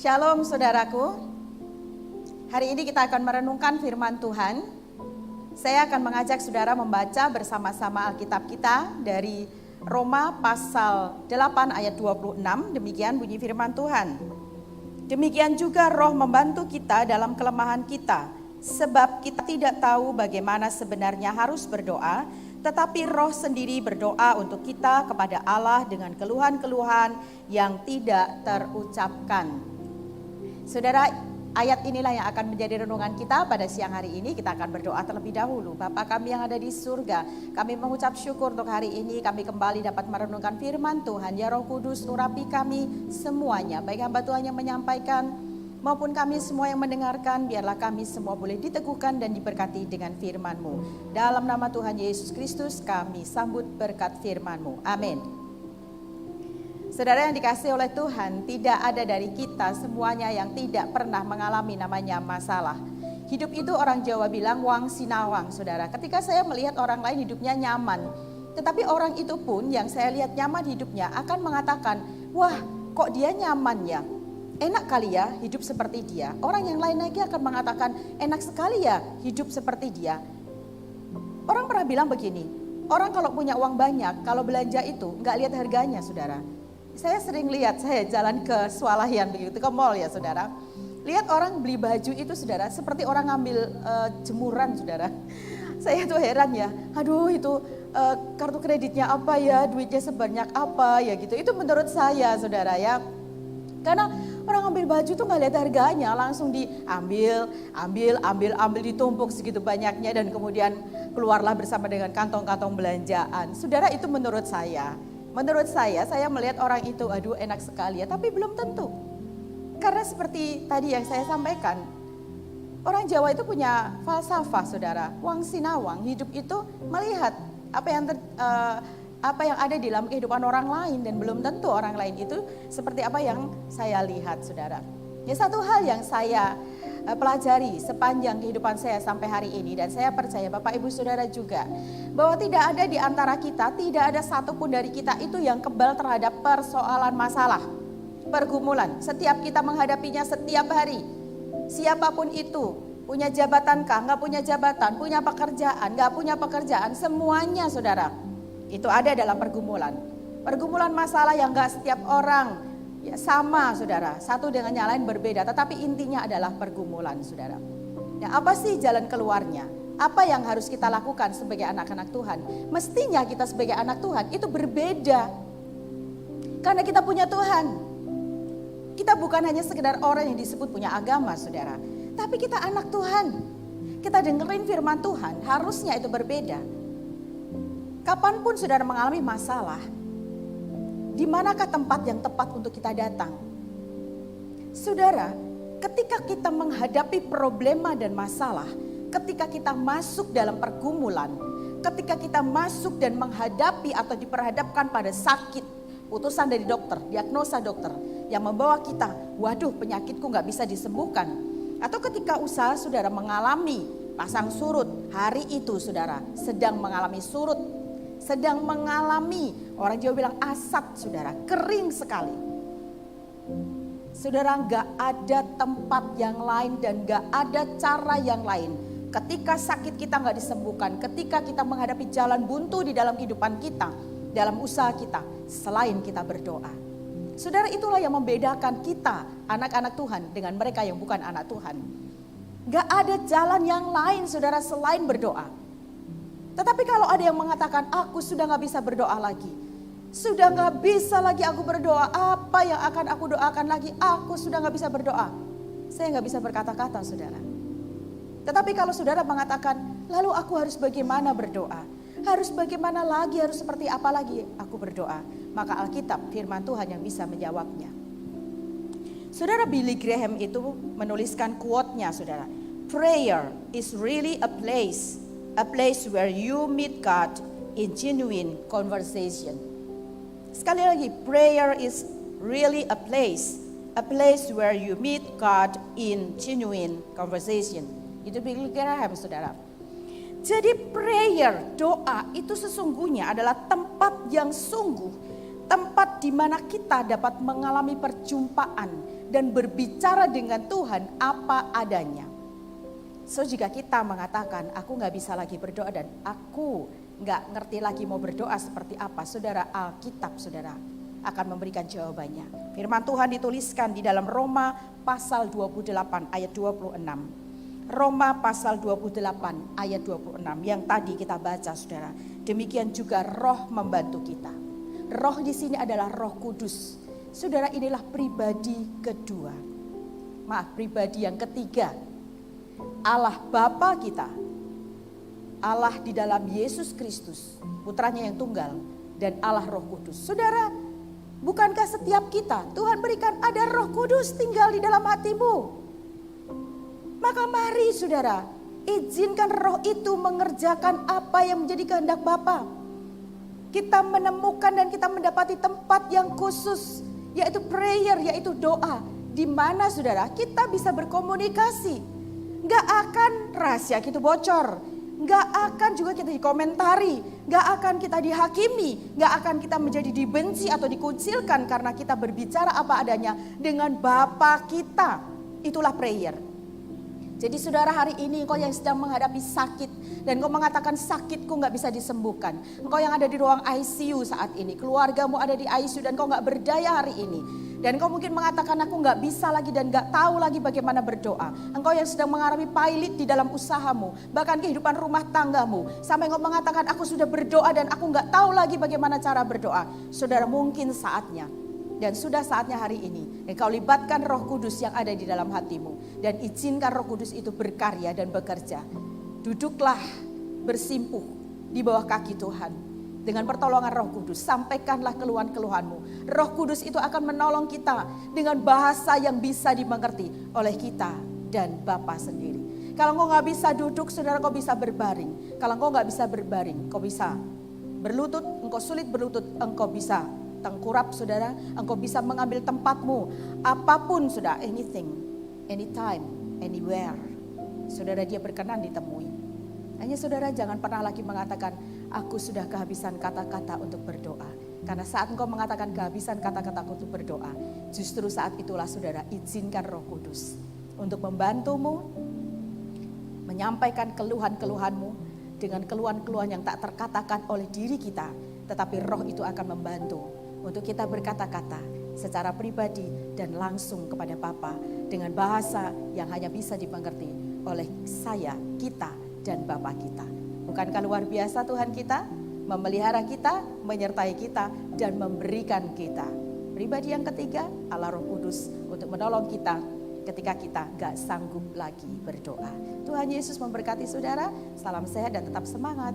Shalom saudaraku. Hari ini kita akan merenungkan firman Tuhan. Saya akan mengajak saudara membaca bersama-sama Alkitab kita dari Roma pasal 8 ayat 26. Demikian bunyi firman Tuhan. Demikian juga Roh membantu kita dalam kelemahan kita, sebab kita tidak tahu bagaimana sebenarnya harus berdoa, tetapi Roh sendiri berdoa untuk kita kepada Allah dengan keluhan-keluhan yang tidak terucapkan. Saudara, ayat inilah yang akan menjadi renungan kita pada siang hari ini. Kita akan berdoa terlebih dahulu. Bapa kami yang ada di surga, kami mengucap syukur untuk hari ini kami kembali dapat merenungkan firman Tuhan. Ya Roh Kudus, urapi kami semuanya, baik hamba Tuhan yang menyampaikan maupun kami semua yang mendengarkan. Biarlah kami semua boleh diteguhkan dan diberkati dengan firman-Mu. Dalam nama Tuhan Yesus Kristus kami sambut berkat firman-Mu. Amin. Saudara yang dikasihi oleh Tuhan, tidak ada dari kita semuanya yang tidak pernah mengalami namanya masalah. Hidup itu orang Jawa bilang wang sinawang, saudara. Ketika saya melihat orang lain hidupnya nyaman, tetapi orang itu pun yang saya lihat nyaman hidupnya akan mengatakan, wah kok dia nyaman ya, enak kali ya hidup seperti dia. Orang yang lain lagi akan mengatakan, enak sekali ya hidup seperti dia. Orang pernah bilang begini, orang kalau punya uang banyak, kalau belanja itu nggak lihat harganya, saudara. Saya sering lihat, saya jalan ke swalayan begitu, ke mall ya saudara. Lihat orang beli baju itu saudara, seperti orang ngambil jemuran saudara. Saya tuh heran ya, aduh itu kartu kreditnya apa ya, duitnya sebanyak apa ya gitu. Itu menurut saya saudara ya. Karena orang ambil baju tuh nggak lihat harganya, langsung diambil, ambil ditumpuk segitu banyaknya dan kemudian keluarlah bersama dengan kantong-kantong belanjaan. Saudara, itu menurut saya. Menurut saya melihat orang itu, aduh enak sekali ya, tapi belum tentu. Karena seperti tadi yang saya sampaikan, orang Jawa itu punya falsafah saudara, wang sinawang, hidup itu melihat apa yang ada di dalam kehidupan orang lain dan belum tentu orang lain itu seperti apa yang saya lihat saudara. Ya, satu hal yang saya pelajari sepanjang kehidupan saya sampai hari ini, dan saya percaya Bapak Ibu Saudara juga, bahwa tidak ada di antara kita, tidak ada satupun dari kita itu yang kebal terhadap persoalan masalah, pergumulan. Setiap kita menghadapinya setiap hari. Siapapun itu, punya jabatan kah, nggak punya jabatan, punya pekerjaan, nggak punya pekerjaan, semuanya saudara, itu ada dalam pergumulan. Pergumulan masalah yang nggak setiap orang ya sama saudara, satu dengan yang lain berbeda, tetapi intinya adalah pergumulan saudara. Ya, apa sih jalan keluarnya? Apa yang harus kita lakukan sebagai anak-anak Tuhan? Mestinya kita sebagai anak Tuhan itu berbeda. Karena kita punya Tuhan. Kita bukan hanya sekedar orang yang disebut punya agama saudara, tapi kita anak Tuhan. Kita dengerin firman Tuhan, harusnya itu berbeda. Kapanpun saudara mengalami masalah, di manakah tempat yang tepat untuk kita datang? Saudara, ketika kita menghadapi problema dan masalah, ketika kita masuk dalam pergumulan, ketika kita masuk dan menghadapi atau diperhadapkan pada sakit, putusan dari dokter, diagnosa dokter yang membawa kita, waduh penyakitku gak bisa disembuhkan. Atau ketika usaha saudara mengalami pasang surut, hari itu saudara sedang mengalami surut, sedang mengalami, orang Jawa bilang asap saudara, kering sekali. Saudara, gak ada tempat yang lain dan gak ada cara yang lain. Ketika sakit kita gak disembuhkan, ketika kita menghadapi jalan buntu di dalam kehidupan kita, dalam usaha kita, selain kita berdoa. Saudara, itulah yang membedakan kita, anak-anak Tuhan, dengan mereka yang bukan anak Tuhan. Gak ada jalan yang lain saudara selain berdoa. Tetapi kalau ada yang mengatakan, aku sudah gak bisa berdoa lagi. Sudah gak bisa lagi aku berdoa, apa yang akan aku doakan lagi? Aku sudah gak bisa berdoa. Saya gak bisa berkata-kata saudara. Tetapi kalau saudara mengatakan, lalu aku harus bagaimana berdoa? Harus bagaimana lagi, harus seperti apa lagi aku berdoa? Maka Alkitab firman Tuhan yang bisa menjawabnya. Saudara, Billy Graham itu menuliskan quote-nya saudara. Prayer is really a place where you meet God in genuine conversation. Sekali lagi, prayer is really a place where you meet God in genuine conversation. Itu Billy Graham saudara. Jadi prayer, doa itu sesungguhnya adalah tempat yang sungguh, tempat di mana kita dapat mengalami perjumpaan dan berbicara dengan Tuhan apa adanya. So jika kita mengatakan aku gak bisa lagi berdoa dan aku gak ngerti lagi mau berdoa seperti apa, saudara, Alkitab saudara akan memberikan jawabannya. Firman Tuhan dituliskan di dalam Roma pasal 28 ayat 26. Roma pasal 28 ayat 26 yang tadi kita baca saudara. Demikian juga Roh membantu kita. Roh di sini adalah Roh Kudus. Saudara, inilah pribadi kedua. Pribadi yang ketiga. Allah Bapa kita. Allah di dalam Yesus Kristus, putranya yang tunggal, dan Allah Roh Kudus. Saudara, bukankah setiap kita Tuhan berikan ada Roh Kudus tinggal di dalam hatimu? Maka mari saudara, izinkan roh itu mengerjakan apa yang menjadi kehendak Bapa. Kita menemukan dan kita mendapati tempat yang khusus, yaitu prayer, yaitu doa. Di mana saudara kita bisa berkomunikasi. Gak akan rahasia kita bocor. Gak akan juga kita dikomentari. Gak akan kita dihakimi. Gak akan kita menjadi dibenci atau dikucilkan karena kita berbicara apa adanya dengan Bapa kita. Itulah prayer. Jadi saudara, hari ini engkau yang sedang menghadapi sakit dan engkau mengatakan sakitku gak bisa disembuhkan. Engkau yang ada di ruang ICU saat ini, keluargamu ada di ICU dan engkau gak berdaya hari ini. Dan engkau mungkin mengatakan aku gak bisa lagi dan gak tahu lagi bagaimana berdoa. Engkau yang sedang mengalami pailit di dalam usahamu, bahkan kehidupan rumah tanggamu. Sampai engkau mengatakan aku sudah berdoa dan aku gak tahu lagi bagaimana cara berdoa. Saudara, mungkin saatnya. Dan sudah saatnya hari ini engkau libatkan Roh Kudus yang ada di dalam hatimu. Dan izinkan Roh Kudus itu berkarya dan bekerja. Duduklah bersimpuh di bawah kaki Tuhan. Dengan pertolongan Roh Kudus, sampaikanlah keluhan-keluhanmu. Roh Kudus itu akan menolong kita dengan bahasa yang bisa dimengerti oleh kita dan Bapa sendiri. Kalau engkau gak bisa duduk, saudara, kau bisa berbaring. Kalau engkau gak bisa berbaring, kau bisa berlutut. Engkau sulit berlutut, engkau bisa tengkurap saudara, engkau bisa mengambil tempatmu. Apapun saudara, anything, anytime, anywhere. Saudara, dia berkenan ditemui. Hanya saudara jangan pernah lagi mengatakan, aku sudah kehabisan kata-kata untuk berdoa. Karena saat engkau mengatakan kehabisan kata-kata untuk berdoa, justru saat itulah saudara izinkan Roh Kudus untuk membantumu, menyampaikan keluhan-keluhanmu dengan keluhan-keluhan yang tak terkatakan oleh diri kita. Tetapi Roh itu akan membantu untuk kita berkata-kata secara pribadi dan langsung kepada Bapa dengan bahasa yang hanya bisa dimengerti oleh saya, kita, dan Bapa kita. Bukankah luar biasa Tuhan kita memelihara kita, menyertai kita, dan memberikan kita. Pribadi yang ketiga, Allah Roh Kudus untuk menolong kita ketika kita gak sanggup lagi berdoa. Tuhan Yesus memberkati saudara, salam sehat dan tetap semangat.